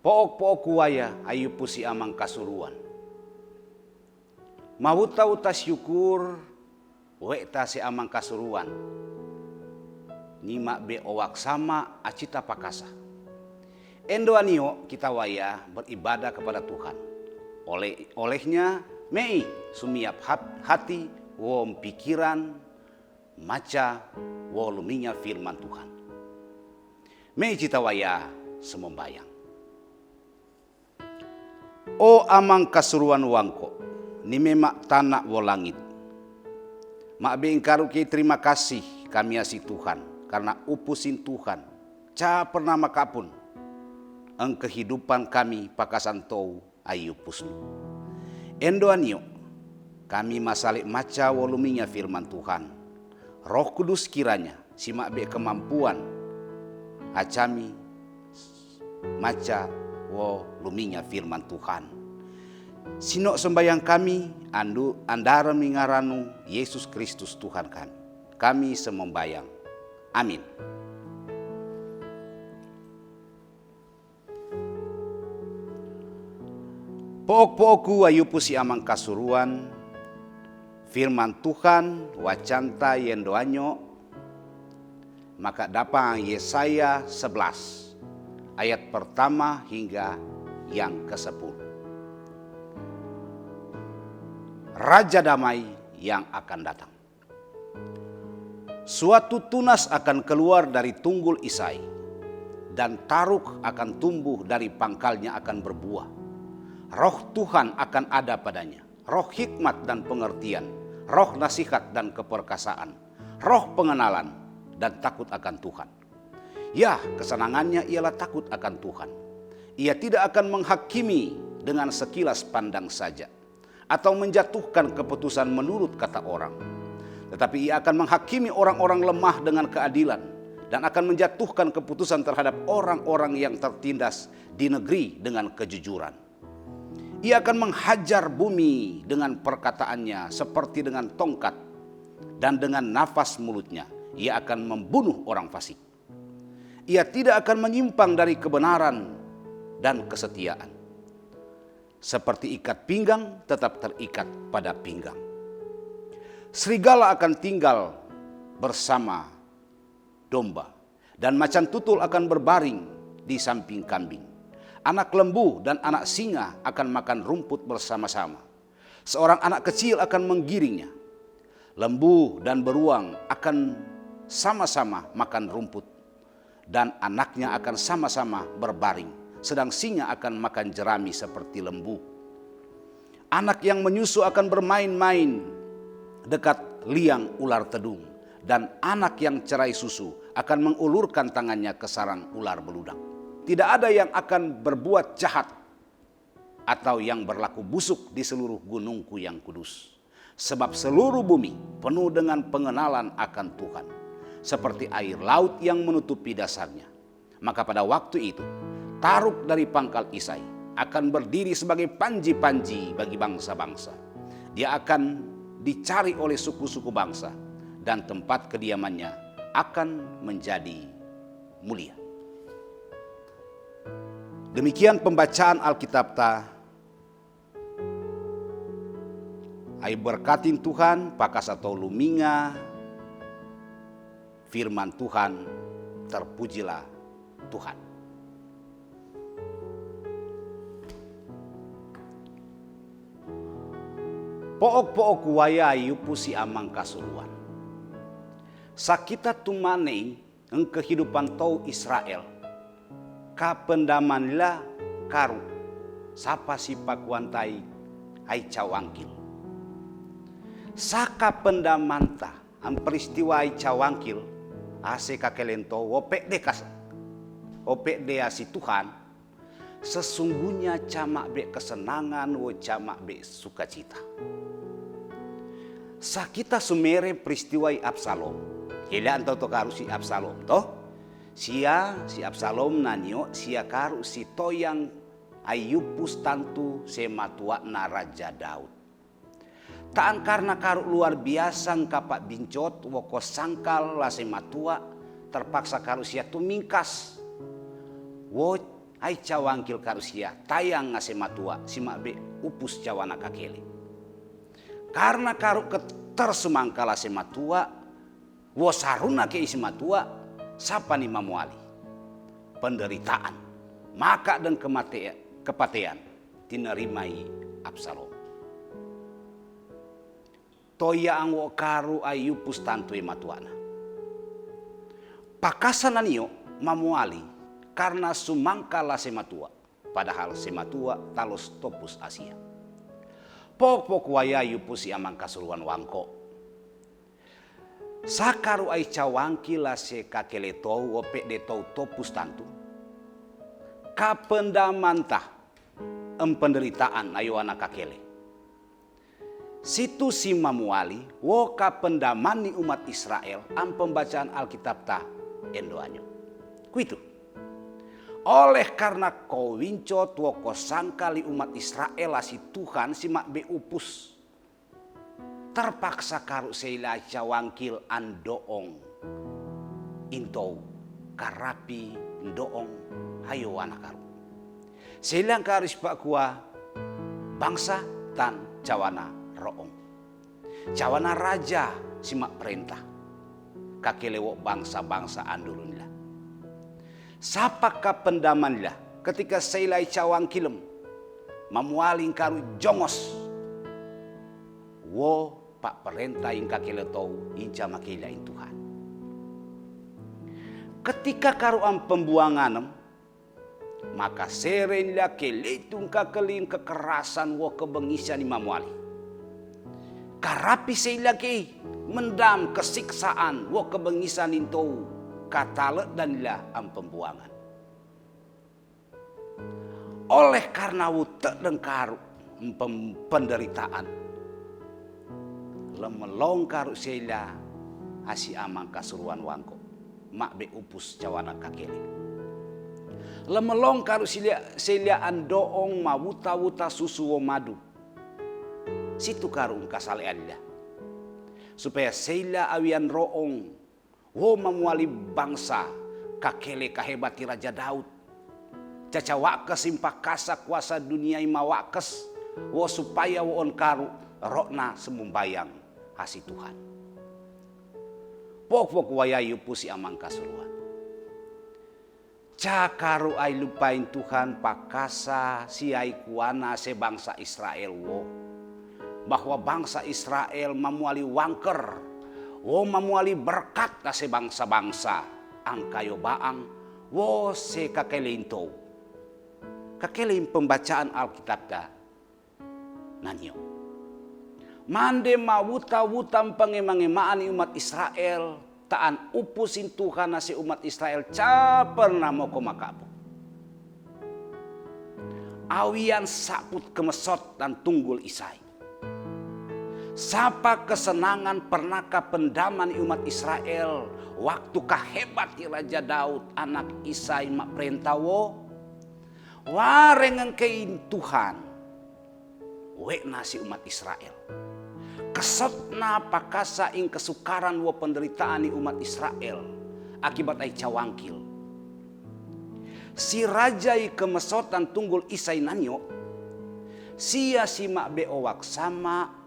Pook-pook kuaya ayu pusi amang kasuruan. Mawutaw ta syukur wekta si amang kasuruan. Nima be owak sama acita pakasa. Endo anio kita waya beribadah kepada Tuhan. Olehnya mei sumiap hati wom pikiran maca wo luminya firman Tuhan. Mei kita waya semembayang. O amang kasuruan wangko, ni memak tanah wo langit. Mak beingkaru ke terima kasih kami asih Tuhan, karena upusin Tuhan, ca pernah makapun, ang kehidupan kami pakasan tou ayu pusnu. Endo anio, kami masalik maca woluminya firman Tuhan. Roh Kudus kiranya, simak be kemampuan, acami maca woluminya firman Tuhan. Sinok sembayang kami, andara mingaranu Yesus Kristus Tuhan kami. Kami semembayang. Amin. Pook-pooku ayu pusi amang kasuruan, firman Tuhan wacanta yendoanyo, maka dapang Yesaya 11 ayat pertama hingga yang ke-10. Raja damai yang akan datang. Suatu tunas akan keluar dari tunggul Isai, dan taruk akan tumbuh dari pangkalnya akan berbuah. Roh Tuhan akan ada padanya, roh hikmat dan pengertian, roh nasihat dan keperkasaan, roh pengenalan dan takut akan Tuhan. Ya, kesenangannya ialah takut akan Tuhan. Ia tidak akan menghakimi dengan sekilas pandang saja, atau menjatuhkan keputusan menurut kata orang. Tetapi ia akan menghakimi orang-orang lemah dengan keadilan, dan akan menjatuhkan keputusan terhadap orang-orang yang tertindas di negeri dengan kejujuran. Ia akan menghajar bumi dengan perkataannya seperti dengan tongkat, dan dengan nafas mulutnya ia akan membunuh orang fasik. Ia tidak akan menyimpang dari kebenaran dan kesetiaan. Seperti ikat pinggang tetap terikat pada pinggang. Serigala akan tinggal bersama domba, dan macan tutul akan berbaring di samping kambing. Anak lembu dan anak singa akan makan rumput bersama-sama. Seorang anak kecil akan menggiringnya. Lembu dan beruang akan sama-sama makan rumput, dan anaknya akan sama-sama berbaring. Sedang singa akan makan jerami seperti lembu. Anak yang menyusu akan bermain-main dekat liang ular tedung, dan anak yang cerai susu akan mengulurkan tangannya ke sarang ular beludak. Tidak ada yang akan berbuat jahat atau yang berlaku busuk di seluruh gunungku yang kudus. Sebab seluruh bumi penuh dengan pengenalan akan Tuhan, seperti air laut yang menutupi dasarnya. Maka pada waktu itu, taruk dari pangkal Isai akan berdiri sebagai panji-panji bagi bangsa-bangsa. Dia akan dicari oleh suku-suku bangsa, dan tempat kediamannya akan menjadi mulia. Demikian pembacaan Alkitab ta. Ai berkatin Tuhan pakas atau luminga firman Tuhan, terpujilah Tuhan. Pook-pook waya ayu pusi amang kasuruan. Sakita tumane eng kehidupan tau Israel. Kapendamanlah karu sapa si pakuantai ai cawangkil. Saka pendamanta am peristiwa ai cawangkil ase kakelento wopek de asi Tuhan. Sesungguhnya camak be kesenangan wo camak be sukacita. Sakita sumere peristiwa Absalom. Hila antau to karu si Absalom toh. Si Absalom nanyo sia karu si toyang ayupus tantu sematua na Raja Daud. Taan karena karu luar biasa kapak bincot woko sangkal la sematua terpaksa karu sia tumingkas. Wo ai cawangkil karusia tayang ngase matua simak be upus cawana kakele. Karena karu ketersumangkala se matua wo saruna ke isi matua sapa ni mamuali penderitaan maka dan kepatean tinerimai Absalom. Toya ang wo karu ayu pustantui matuana. Pakasanan niyo mamuali karena sumangkala sematua. Padahal sematua talos topus Asia. Pok waya yupusi amang kasuluan wangko. Sakaru ay cawangki la se kakele tou ope de tou topus tantu. Kapendamantah penderitaan ayo anak kakele. Situ si mamuali woka pendamani umat Israel am pembacaan Alkitab ta endoanyo. Kuitu. Oleh karena kau wincot woko sangkali umat Israel si Tuhan si mak be upus. Terpaksa karu seila cawangkil andoong. Intou karapi ndoong hayo anak karu. Seila karis pak kuah bangsa tan cawana roong. Cawana raja simak perintah. Kakelewo bangsa-bangsa andulun lah. Sapakah pendaman lah ketika seilai cawang kilem. Mamualing karu jongos. Wo pak perintah yang kakele tau inca makilain Tuhan. Ketika karu am pembuanganem. Maka serenlah keletung kakelim kekerasan wo kebengisan mamuali. Karapi lagi mendam kesiksaan wo kebengisan itu katale dan lah am pembuangan. Oleh karena wutek dengkaru penderitaan lemelong karu seila asi amang kasuruan wangko mak be upus cawana kakele. Lemelong karu seila andoong mawuta-wuta susu wo madu. Situ karung kasalean lah. Supaya seila awian roong. Wo mamuali bangsa. Kakele kahebati Raja Daud. Caca wakes impakasa kuasa dunia ima wakes. Wo supaya wo on karu. Rokna semumbayang hasi Tuhan. Pok wayayu pusi amang kasuluan. Cakaru ay lupain Tuhan pakasa siai kuana sebangsa Israel wo. Bahwa bangsa Israel memuali wangker, memuali berkat na se bangsa-bangsa, ang kayo baang, wo se kakelinto. Kakelin pembacaan Alkitab da, nanyo. Mande mawuta-wutam pangemangemaan umat Israel, taan upusin Tuhan na si umat Israel, caper na mo kumakapo. Awian saput kemesot dan tunggul isay. Sapa kesenangan pernahkah pendaman umat Israel waktu kahebat Raja Daud anak Isai mak perintawo warengan kein Tuhan wek nasi umat Israel kesotna pakasa ing kesukaran wo penderitaan umat Israel akibat ai cawangkil si raja kemesotan tunggul Isai nanyo sia simak beowak sama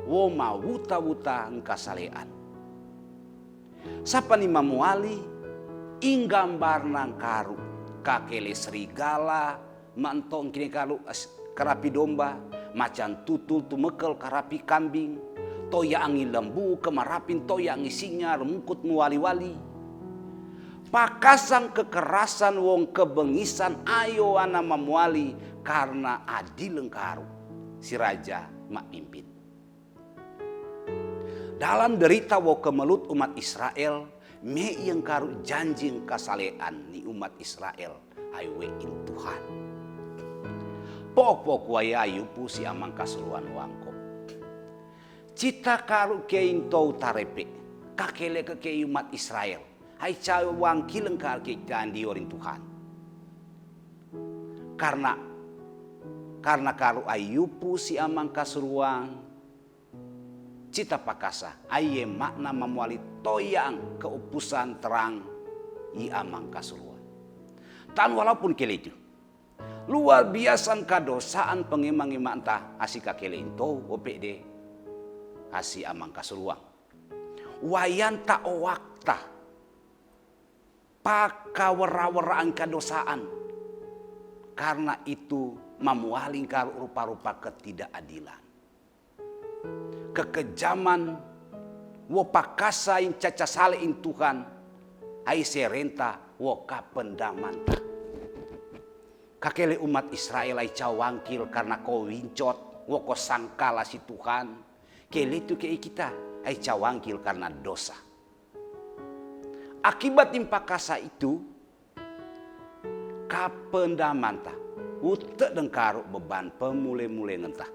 wo mawuta-wuta ngkasalean. Sapa ni mamuali inggambar nang karu kakele serigala mantong kini kalu karapi domba macan tutul tumekel karapi kambing toya angi lembu kemarapin toya angi singa remungkut muwali-wali pakasang kekerasan wong kebengisan ayo ana mamuali karena adil engkaru si raja mak pimpin. Dalam derita wo kemelut umat Israel, me yang karu janjing kasalean ni umat Israel, aywe in Tuhan. Pok waya yupu si amang kasuluan wangko. Cita karu kein tau tarepe, kakele ke umat Israel, hai cawe wang kileng kar ke diorin Tuhan. Karena karu ayupu si amang kasuluan cita pakasa aye makna memuali toyang keupusan terang i amang kasuluan. Tan walaupun kele itu luar biasa kadosaan pengema-ngema entah asika kelento OPD asi amang kasuruang. Wayan ta owakta pakawara-waraan kadosaan. Karena itu memualing rupa-rupa ketidakadilan. Kekejaman wo pakasain caca salein Tuhan ai serenta wo kapendamanta. Kakele umat Israel ai cawangkil karena kau wincot wo ko sangkala si Tuhan. Kele itu ke kita ai cawangkil karena dosa. Akibat impakasa itu kapendamanta utek dengkaruk beban pemule-mule ngentah.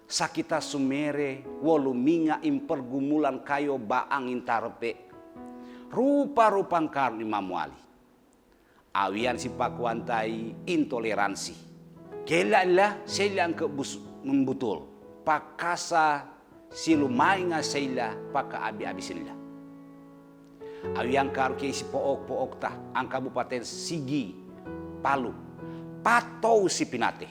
Sakita sumere woluminga impergumulan kayo baang intarepe. Rupa-rupang karun Imam Wali. Awian si pakuantai intoleransi. Kelailah seilang ke membutul. Pakasa silumai nga seila paka abi-abi sila. Awian karu ke si pook-pook tah ang Kabupaten Sigi, Palu. Patou si pinate.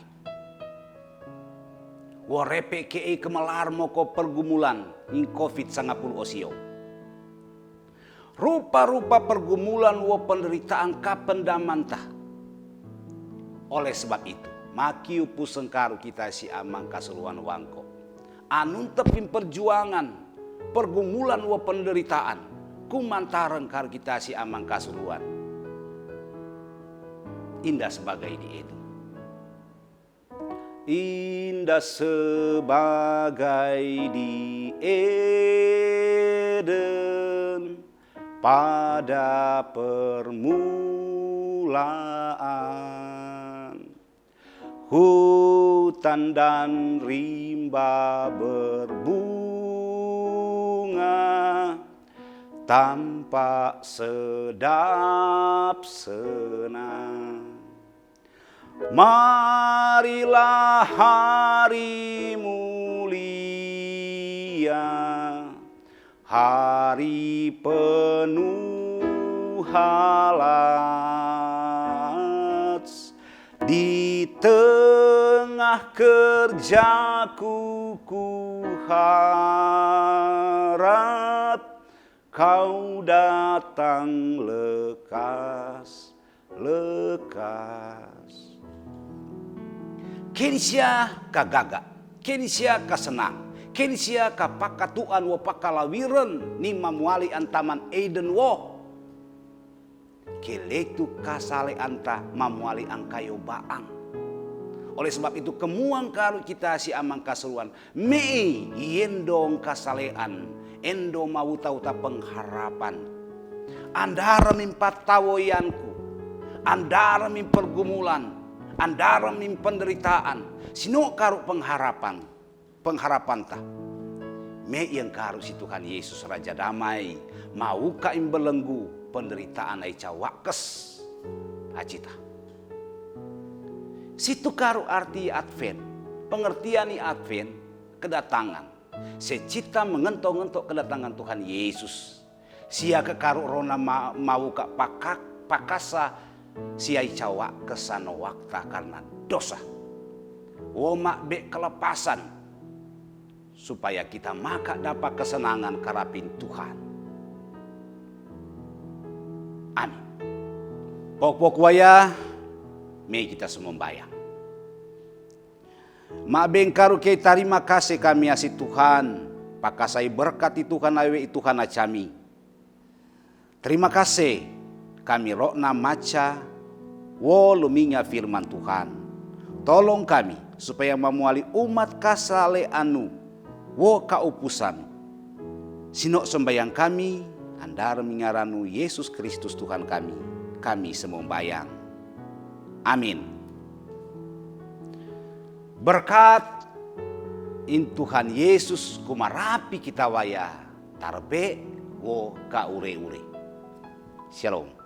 Warepe ke kemelar moko pergumulan in COVID-19 osio. Rupa-rupa pergumulan wo penderitaan kapendamantah. Oleh sebab itu, makiu pusengkaru kita si amang kaseluan wangko. Anun tepin perjuangan, pergumulan wo penderitaan. Kumantareng kar kita si amang kaseluan. Indah sebagai di itu. Indah sebagai di Eden pada permulaan. Hutan dan rimba berbunga, tampak sedap senang. Marilah hari mulia, hari penuh halat. Di tengah kerjaku ku harap kau datang lekas. Kensia kagaga, kensia kasenang, kensia kapakatuan wo pakalawiren ni mamuali antaman Eden wo. Keletu kasale anta mamuali angkayo baang. Oleh sebab itu kemuang karu kita si amang kaseruan mei yendong kasalean endo mawuta-uta pengharapan. Andara mimpat tawoyanku, andara mimpergumulan, andara min penderitaan, sino karu pengharapan tah. Me yang karu si Tuhan Yesus Raja Damai, mau ka belenggu penderitaan ai cawakes acita. Situ karu arti Advent, pengertian ni Advent, kedatangan. Secita mengentok-ngentok kedatangan Tuhan Yesus. Sia ke karu rona mau ka pakasa siai cawa kesano wakta karena dosa. Woma be kelepasan supaya kita maka dapat kesenangan karapin Tuhan. Amin. Pok-pok waya me kita semua bayang. Mabengkaru ke terima kasih kami asi Tuhan. Pakasai berkati Tuhan awe Tuhan acami. Terima kasih kami rokna maca wo luminya firman Tuhan. Tolong kami supaya memuali umat kasale anu wo kaupusan. Sinok sembayang kami andar mingaranu Yesus Kristus Tuhan kami. Kami sembayang. Amin. Berkat in Tuhan Yesus kumarapi kita waya tarbe wo ka ure-ure. Shalom.